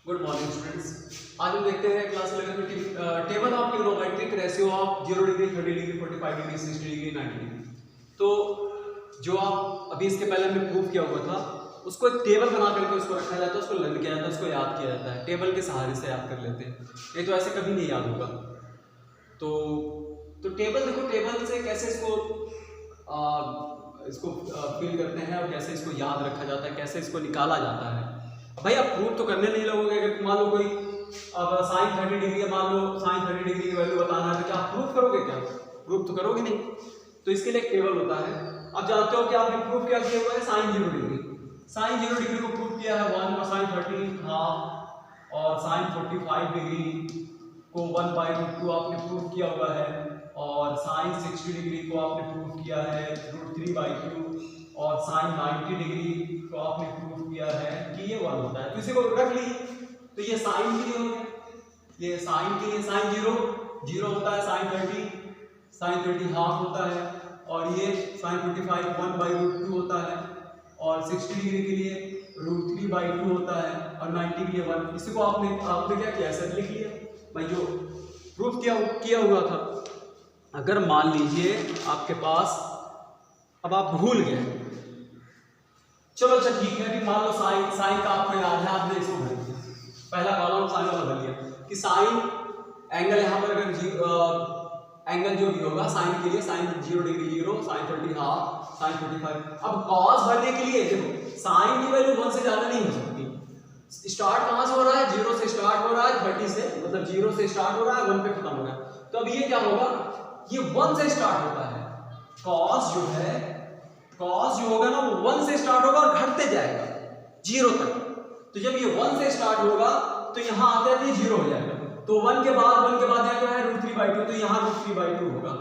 Good morning students. आज हम देखते हैं क्लास 11 में table of trigonometric ratio of 0 degree, 30 degree, 45 degree, 60 degree, 90 degree. तो जो आप अभी इसके पहले हमने प्रूव किया हुआ था उसको एक टेबल बना करके उसको रखा जाता है, उसको लर्न किया जाता है, उसको याद किया जाता है। टेबल के सहारे से याद कर लेते हैं, नहीं तो ऐसे कभी नहीं याद होगा। तो टेबल देखो, टेबल से कैसे इसको फिल करते हैं और कैसे इसको याद रखा जाता है, कैसे इसको निकाला जाता है। भाई आप प्रूव तो करने नहीं लगोगे। अगर मान लो कोई अब साइन 30 डिग्री है, मान लो साइन 30 डिग्री की वैल्यू बताना है, तो क्या आप प्रूव करोगे? क्या प्रूव तो करोगे नहीं। तो इसके लिए एक टेबल होता है। आप जानते हो कि आपने प्रूव क्या किया हुआ है? साइन 0 डिग्री, साइन 0 डिग्री को प्रूव किया है 1 और साइन 30 हाफ, और साइन 45 डिग्री को 1/2 आपने प्रूव किया हुआ है, और साइन 60 डिग्री को आपने प्रूव किया है √3/2, और साइन 90 डिग्री को आपने प्रूव किया है कि ये 1 होता है। तो इसी को रख ली। तो ये साइन के लिए हो गया, ये साइन के लिए साइन 0 होता है, साइन 30 हाफ होता है, और ये साइन 45 1/√2 होता है, और 60 डिग्री के लिए √3/2 होता है, और 90 के लिए 1। इसी को आपने क्या किया? ऐसे लिख लिया भाई, जो प्रूफ किया हुआ था। अगर मान लीजिए आपके पास, अब आप भूल गए, चलो अच्छा ठीक है कि मान लो साइन का आपको याद है, आपने इसको भर दिया, पहला कॉलम साइन वाला भर लिया कि साइन एंगल यहाँ पर अगर एंगल जो भी होगा साइन के लिए, sine 0 degree 0, sine 30 half, sine 45। अब कॉस भरने के लिए देखो, साइन की वैल्यू 1 से ज्यादा नहीं हो सकती। स्टार्ट कहाँ से हो रहा है? 0 से स्टार्ट हो रहा है, 30 से, मतलब 0 से स्टार्ट हो रहा है, 1 पे खत्म हो रहा है। तो अब ये क्या होगा? ये 1 से स्टार्ट होता है। कॉस जो होगा ना, वो 1 से स्टार्ट होगा और घटते जाएगा 0 तक। तो जब ये 1 से स्टार्ट होगा तो यहाँ आते आते 0 हो जाएगा। तो 1 के बाद यहाँ क्या है? √3/2। तो यहाँ √3/2 होगा,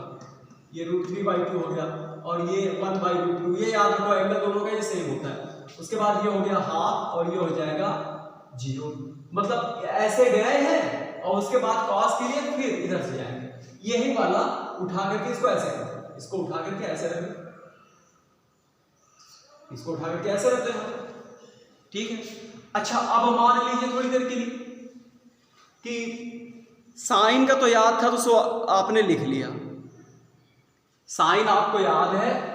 ये √3/2 हो गया, और ये 1/√2। ये याद रखो, एंगल दोनों का ये सेम होता है। उसके बाद ये हो गया हाफ, और ये हो जाएगा 0। मतलब ऐसे गए हैं, और उसके बाद कॉस के लिए फिर इधर से जाएंगे। यही वाला उठा करके इसको ऐसे करते, इसको उठा करके ऐसे रखें, इसको उठा करके ऐसे रखते हैं, ठीक है। अच्छा, अब मान लीजिए थोड़ी देर के लिए कि साइन का तो याद था, तो सो आपने लिख लिया। साइन आपको याद है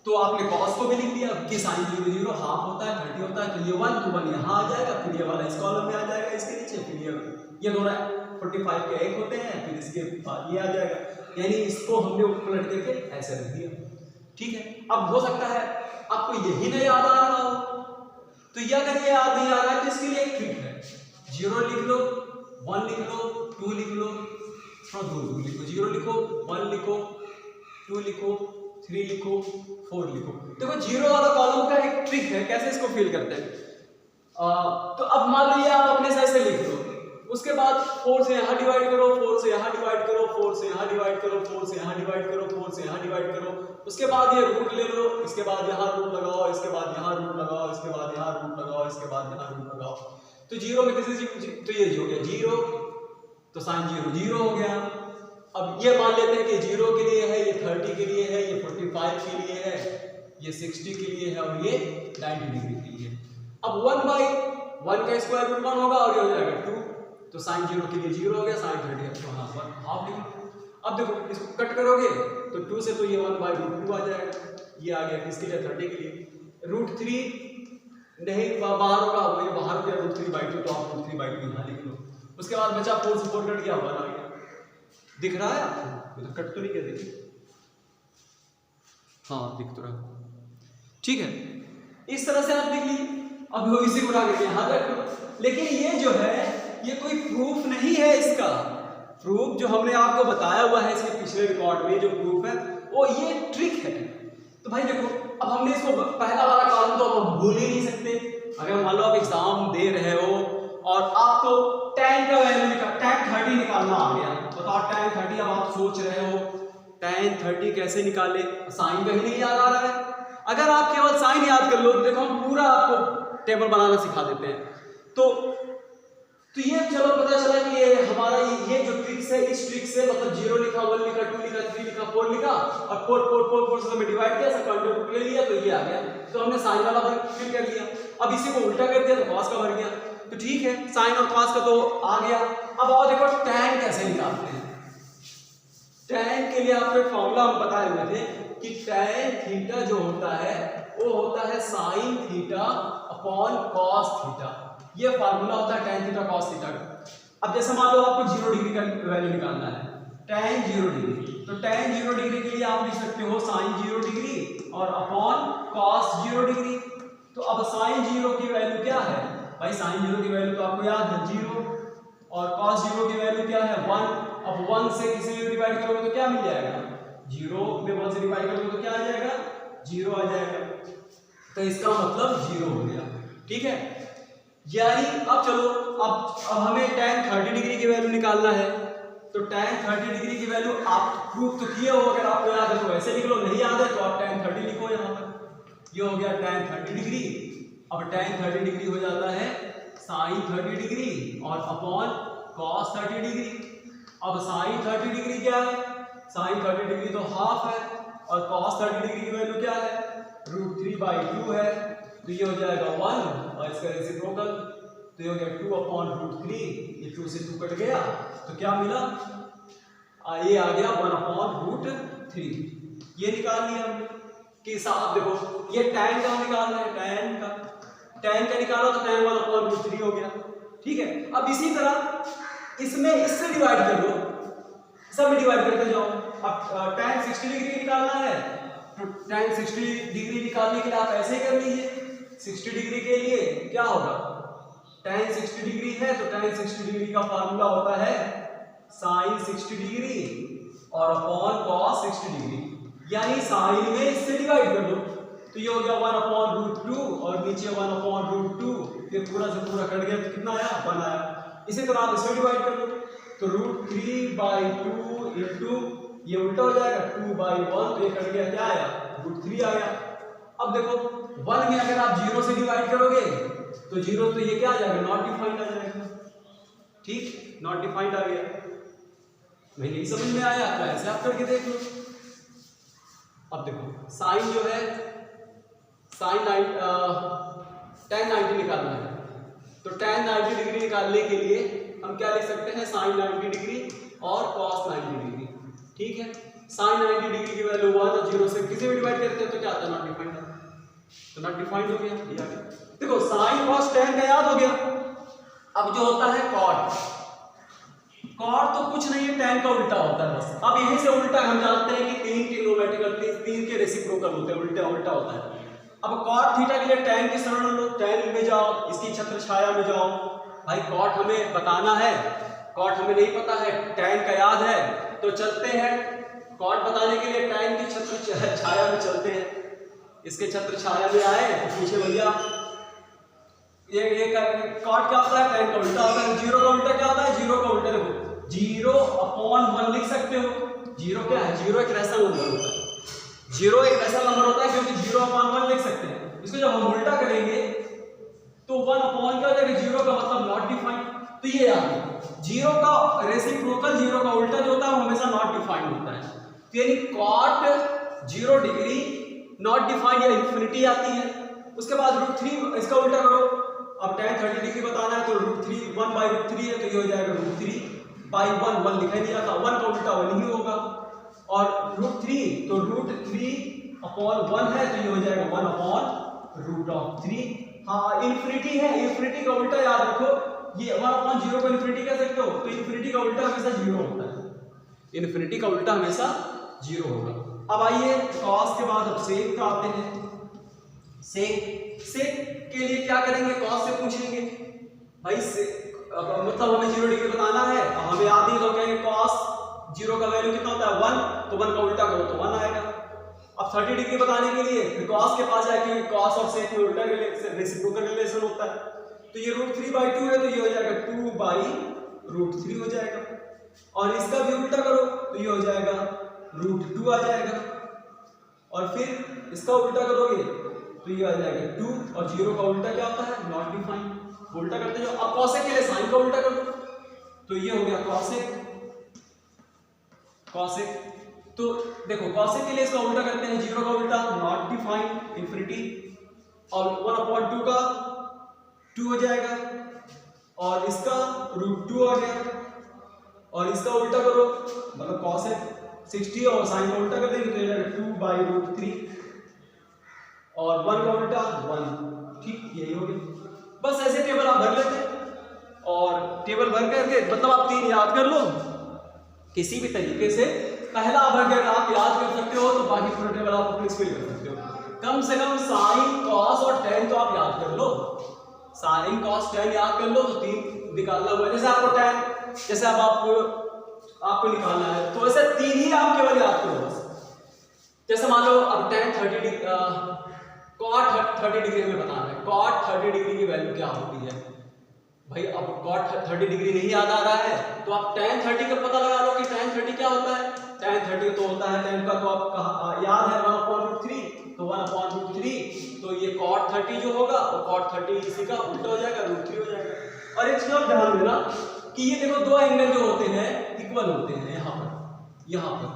तो आपने कॉस को भी लिख लिया कि साइन 0 हाफ होता है, 30 होता है। तो ये 1 तो 1 यहाँ आ जाएगा, फिर ये वाला इस कॉलम में आ जाएगा, इसके नीचे, फिर ये दोनों 45 के एक होते हैं, फिर इसके बाद ये आ जाएगा। यानी इसको हमने उलट करके ऐसे रख दिया, ठीक है। अब हो सकता है आपको यही नहीं याद आ रहा हो, तो ये अगर ये याद नहीं आ रहा है तो इसके लिए एक ट्रिक है। 0 लिख लो, 1 लिख लो, 2 लिख लो, 2 लिखो, 0 लिखो, 1 लिखो, 2 लिखो, 3 लिखो, 4 लिखो। देखो 0 वाला कॉलम का एक ट्रिक है, कैसे इसको फिल करते हैं। तो अब मान लीजिए आप अपने साइड से लिख लो, उसके बाद 4 से यहाँ डिवाइड करो, 4 से यहाँ डिवाइड करो, 4 से यहाँ डिवाइड करो, 4 से यहाँ डिवाइड करो, 4 से यहाँ डिवाइड करो। उसके बाद ये रूट ले लो, इसके बाद यहाँ रूट लगाओ, इसके बाद यहाँ रूट लगाओ, इसके बाद यहाँ रूट लगाओ, इसके बाद यहाँ रूट लगाओ। तो 0 में किसी तो ये हो गया 0, तो साइन 0 हो गया। अब ये मान लेते हैं कि 0 के लिए है, ये 30 के लिए है, ये 45 के लिए है, ये 60 के लिए है, और ये 90 डिग्री के लिए। अब 1/1 का स्क्वायर रूट 1 होगा, और ये हो जाएगा 2। तो साइन 0 के लिए 0 हो गया, साइन 30 तो हाँ 1 हाफ डिग्री। अब देखो इसको कट करोगे तो 2 से तो ये 1/√2 आ जाएगा, ये आ गया किसके लिए? 30 के लिए। √3 नहीं बाहर होगा, वो ये बाहर हो गया √3/2, तो आप √3/2 यहाँ लिख लो। उसके बाद बचा 4 से 4 कट गया, 1 आ गया। दिख रहा है आपको? तो कट तो नहीं किया, देखिए, हाँ दिख तो रहा, ठीक है। इस तरह से आप लिख लीजिए। अब इसी को उठा करके यहाँ रख लो। लेकिन ये जो है, ये कोई प्रूफ नहीं है। इसका प्रूफ जो हमने आपको बताया हुआ है इसके पिछले रिकॉर्ड में, जो प्रूफ है वो ये ट्रिक है। तो भाई देखो, अब हमने इसको पहला वाला कॉलम तो हम भूल ही नहीं सकते। अगर मान लो आप एग्जाम दे रहे हो और आपको tan का वैल्यू tan 30 निकालना आ गया, बताओ tan 30। अब आप सोच रहे हो tan 30 कैसे निकाले, साइन का ही नहीं याद आ रहा है। अगर आप केवल साइन याद कर लो तो देखो हम पूरा आपको टेबल बनाना सिखा देते हैं। तो ये चलो पता चला कि ये हमारा ये जो ट्रिक्स है, इस ट्रिक से मतलब 0 लिखा, 1 लिखा, 2 लिखा, 3 लिखा, 4 लिखा, और 4 से हमें डिवाइड किया, सब कॉन्ट्रीब्यूट ले लिया, तो ये आ गया। तो हमने साइन वाला फिल कर लिया। अब इसी को उल्टा कर दिया तो कॉस का बन गया। तो ठीक है, साइन और कॉस का तो आ गया। अब आओ देखो टैन कैसे निकालते हैं। टैन के लिए आपको एक फॉर्मूला हम बताए हुए थे कि टैन थीटा जो होता है वो होता है sine theta upon cos theta. ये फार्मूला होता है टैन थीटा कॉस थीटा का। अब जैसे मान लो आपको 0 डिग्री का वैल्यू निकालना है, टैन 0 डिग्री, तो टैन 0 डिग्री के लिए आप लिख सकते हो साइन 0 डिग्री और अपॉन कॉस 0 डिग्री। तो अब साइन 0 की वैल्यू क्या है भाई, साइन 0 की वैल्यू तो आपको याद है 0 और कॉस 0 की वैल्यू क्या है 1। अब 1 से किसी भी डिवाइड करोगे तो क्या मिल जाएगा, 0 में 1 से डिवाइड करोगे तो क्या आ जाएगा, 0 आ जाएगा। तो इसका मतलब 0 हो गया। ठीक है, यानी अब चलो अब हमें tan 30 डिग्री की वैल्यू निकालना है। तो tan 30 डिग्री की वैल्यू आप प्रूफ तो किए हो, अगर आपको याद है तो ऐसे लिख लो, नहीं याद है तो आप tan 30 लिखो यहाँ पर। ये हो गया tan 30 डिग्री। अब tan 30 डिग्री हो जाता है sin 30 डिग्री और अपॉन cos 30 डिग्री। अब sin 30 डिग्री क्या है, sin 30 डिग्री तो हाफ है और cos 30 डिग्री की वैल्यू क्या है, √3/2 है। तो ये हो जाएगा 1 और इसका रेसिप्रोकल, तो ये हो गया 2 अपॉन √3। ये 2 से 2 कट गया तो क्या मिला, ये आ गया 1 अपॉन √3। ये निकाल लिया हमने कि साहब देखो ये tan का निकालना है, tan का निकाला तो tan 1 अपॉन √3 हो गया। ठीक है, अब इसी तरह इसमें इससे डिवाइड कर दो, सब में डिवाइड करते जाओ। अब tan 60 डिग्री निकालना है तो tan 60 डिग्री निकालने के लिए आप ऐसे ही कर लीजिए। 60 डिग्री के लिए क्या होगा, tan 60 डिग्री है तो tan 60 डिग्री का फार्मूला होता है sin 60 डिग्री और अपॉन cos 60 डिग्री, यानी साइन में इससे डिवाइड कर दो तो ये हो गया 1 अपॉन √2 और नीचे 1 अपॉन √2। ये पूरा से पूरा कट गया तो कितना आया, 1 आया। इसी तरह आप इसमें डिवाइड कर दो तो √3/2 इंटू ये उल्टा हो जाएगा 2/1, तो ये कट गया, क्या आया, √3 आया। अब देखो 1 में अगर आप 0 से डिवाइड करोगे तो 0 तो ये क्या आ जाएगा, नॉट डिफाइंड आ जाएगा। ठीक, नॉट डिफाइंड आ गया। नहीं यही समझ में आया तो ऐसे आप करके देख लो। अब देखो साइन जो है साइन tan 90 निकालना है तो tan 90 डिग्री निकालने के लिए हम क्या लिख सकते हैं, साइन 90 डिग्री और cos 90 डिग्री। ठीक है, साइन 90 डिग्री की वैल्यू 1 और 0 से किसी भी डिवाइड करते हैं तो क्या आता है, नॉट डिफाइंड आता है। तो नॉट डिफाइंड हो गया, ये आ गया। देखो साइन cos tan का याद हो गया। अब जो होता है cot तो कुछ नहीं है, tan का उल्टा होता है बस। अब यहीं से उल्टा हम जानते हैं कि 3 के नोमेटिकल 3 के रेसिप्रोकल होते हैं, उल्टा उल्टा होता है। अब cot थीटा के लिए tan की शरण लो, tan में जाओ, इसकी छत्र छाया में जाओ। भाई cot हमें बताना है, cot हमें नहीं पता है, tan का याद है तो चलते हैं cot बताने के लिए tan की छत्र छाया में चलते हैं। इसके छत्र छाया में आए तो पूछे भैया ये cot क्या होता है, tan का उल्टा होता है। 0 का उल्टा क्या होता है, 0 का उल्टा देखो 0 अपॉन 1 लिख सकते हो। 0 क्या है, 0 एक रैशनल नंबर होता है, 0 एक रैशनल नंबर होता है क्योंकि 0 अपॉन 1 लिख सकते हैं। इसको जब हम उल्टा करेंगे तो 1 अपॉन क्या हो जाएगा, 0 का मतलब नॉट डिफाइंड। तो ये याद है 0 का रेसिप्रोकल 0 का उल्टा जो होता है वो हमेशा नॉट डिफाइंड होता है। तो यानी cot 0 डिग्री नॉट डिफाइंड या इंफिनिटी आती है। उसके बाद √3 इसका उल्टा करो। अब tan 30 डिग्री बताना है तो √3 1/√3 है तो ये हो जाएगा √3/1, 1 लिखा दिया था, 1 का उल्टा 1 ही होगा। और √3 तो √3 अपॉन 1 है तो ये हो जाएगा 1 अपॉन √3। हाँ इंफिनिटी है, इंफिनिटी का उल्टा याद रखो, ये 1 अपॉन 0 को इंफिनिटी कह सकते हो, तो इंफिनिटी का उल्टा हमेशा 0 होता है, इंफिनिटी का उल्टा हमेशा 0 होगा। अब आइए cos के बाद अब sec का आते हैं। sec के लिए क्या करेंगे, cos से पूछेंगे भाई मतलब हमें 0 डिग्री बताना है, हमें याद नहीं तो कहेंगे cos 0 का वैल्यू कितना होता है 1, तो 1 का उल्टा करो तो 1 आएगा। अब 30 डिग्री बताने के लिए फिर cos के पास जाए क्योंकि cos और sec में उल्टा रेसिप्रोकल रिलेशन होता है। तो ये √3/2 है तो ये हो जाएगा 2/√3 हो जाएगा। और इसका भी उल्टा करो तो ये हो जाएगा √2 आ जाएगा। और फिर इसका उल्टा करोगे तो ये आ जाएगा 2 और 0 का उल्टा क्या होता है, नॉट डिफाइंड। उल्टा करते जाओ। अब cosec के लिए साइन का उल्टा कर दो तो ये हो गया cosec। तो देखो cosec के लिए इसका उल्टा करते हैं, 0 का उल्टा नॉट डिफाइंड इंफिनिटी और 1/2 का 2 हो जाएगा, और इसका √2 आ गया, और इसका उल्टा करो, मतलब cos है 60 और sin का उल्टा कर देंगे तो ये 2/√3, और 1 का उल्टा 1। ठीक, यही हो गया। बस ऐसे टेबल आप भर लेते हैं, और टेबल भर करके मतलब आप 3 याद कर लो किसी भी तरीके से। पहला आप अगर आप याद कर सकते हो तो बाकी पूरा टेबल आप अपने स्किल कर सकते हो। कम से कम sin, cos और tan तो आप याद कर लो। sin, cos, tan याद कर लो तो 3 निकालना हुआ। जैसे आपको tan, जैसे अब आपको निकालना है तो ऐसे 3 ही आप केवल याद करो बस। जैसे मान लो अब tan 30 डिग्री, cot 30 डिग्री हमें बताना है, cot 30 डिग्री की वैल्यू क्या होती है भाई। अब cot 30 डिग्री नहीं याद आ रहा है तो आप tan 30 का पता लगा लो कि tan 30 क्या होता है। tan 30 तो होता है, tan का तो आप याद है 1/√3, तो 1/√3 तो ये cot 30 जो होगा वो cot 30 इसी का उल्टा हो जाएगा, √3 हो जाएगा। और एक चीज और ध्यान देना कि ये देखो 2 एंगल जो होते हैं इक्वल होते हैं। यहाँ पर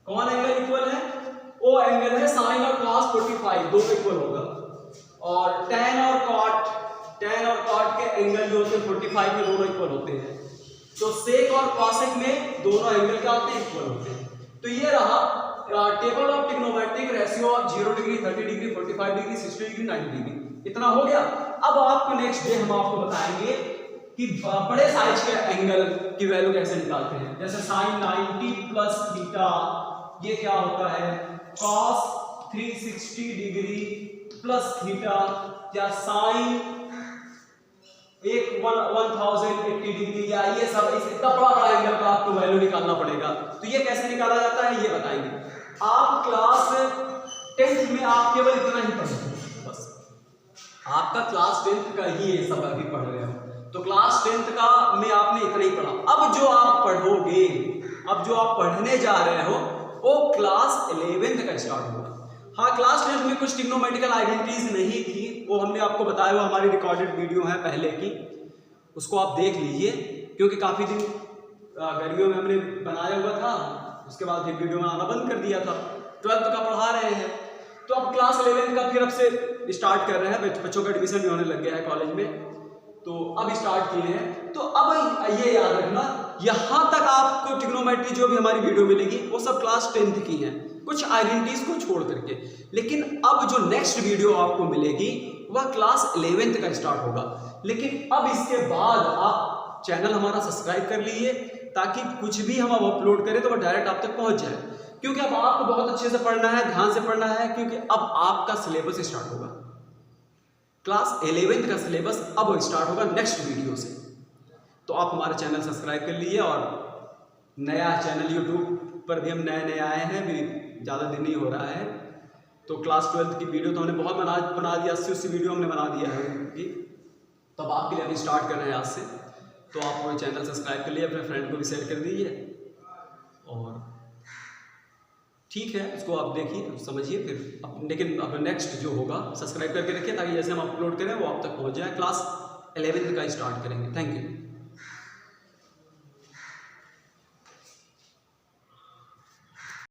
कौन एंगल इक्वल है? वो एंगल है sin और cos 45, दोनों इक्वल होगा। और tan और cot के एंगल जो होते हैं 45 में दोनों इक्वल होते हैं। तो sec और cosec में दोनों एंगल क्या होते हैं? इक्वल होते हैं। तो ये रहा table of trigonometric ratio of 0 degree, 30 degree, 45 degree, 60 degree, 90 degree. इतना हो गया। अब आपको नेक्स्ट डे हम आपको बताएंगे कि बड़े साइज के एंगल की वैल्यू कैसे निकालते हैं। जैसे sin 90 प्लस थीटा, ये क्या होता है? cos 360 डिग्री प्लस थीटा, या sin 1080 डिग्री, या ये सब इतना बड़ा एंगल का आपको वैल्यू निकालना पड़ेगा। तो ये कैसे निकाला जाता है ये बताएंगे। आप क्लास 10th में आप केवल इतना ही पढ़ोगे बस। आपका क्लास 10th का ही ये सब अभी पढ़ रहे हो, तो क्लास 10th का में आपने इतना ही पढ़ा। अब जो आप पढ़ोगे, अब जो आप पढ़ने जा रहे हो वो क्लास 11th का स्टार्ट होगा। हाँ, क्लास 10th में कुछ ट्रिग्नोमेट्रिकल आइडेंटिटीज नहीं थी, वो हमने आपको बताया, वो हमारी रिकॉर्डेड वीडियो है पहले की, उसको आप देख लीजिए। क्योंकि काफ़ी दिन गर्मियों में हमने बनाया हुआ था, उसके बाद फिर वीडियो में आना बंद कर दिया था। 12th का पढ़ा रहे हैं, तो अब क्लास 11th का फिर अब से स्टार्ट कर रहे हैं। बच्चों का एडमिशन भी होने लग गया है कॉलेज में, तो अब स्टार्ट किए हैं। तो अब ये याद रखना, यहाँ तक आपको ट्रिग्नोमेट्री जो भी हमारी वीडियो मिलेगी वो सब क्लास 10th की हैं, कुछ आइडेंटिटीज को छोड़ करके। लेकिन अब जो नेक्स्ट वीडियो आपको मिलेगी वह क्लास 11th का स्टार्ट होगा। लेकिन अब इसके बाद आप चैनल हमारा सब्सक्राइब कर लीजिए, ताकि कुछ भी हम अब अपलोड करें तो वह डायरेक्ट आप तक पहुंच जाए। क्योंकि अब आपको बहुत अच्छे से पढ़ना है, ध्यान से पढ़ना है, क्योंकि अब आपका सिलेबस स्टार्ट होगा। क्लास 11th का सिलेबस अब स्टार्ट होगा नेक्स्ट वीडियो से। तो आप हमारा चैनल सब्सक्राइब कर लीजिए, और नया चैनल यूट्यूब पर भी हम नए आए हैं, भी ज़्यादा दिन नहीं हो रहा है। तो क्लास 12th की वीडियो तो हमने बहुत बना दिया, 80 वीडियो हमने बना दिया है कि, तो अब आपके लिए अभी स्टार्ट कर रहे हैं आज से। तो आप पूरे चैनल सब्सक्राइब कर लिए, अपने फ्रेंड को भी शेयर कर दीजिए, और ठीक है, उसको आप देखिए समझिए फिर। लेकिन अब नेक्स्ट जो होगा सब्सक्राइब करके रखिए, ताकि जैसे हम अपलोड करें वो आप तक पहुंच जाए। क्लास 11th का स्टार्ट करेंगे। Thank you.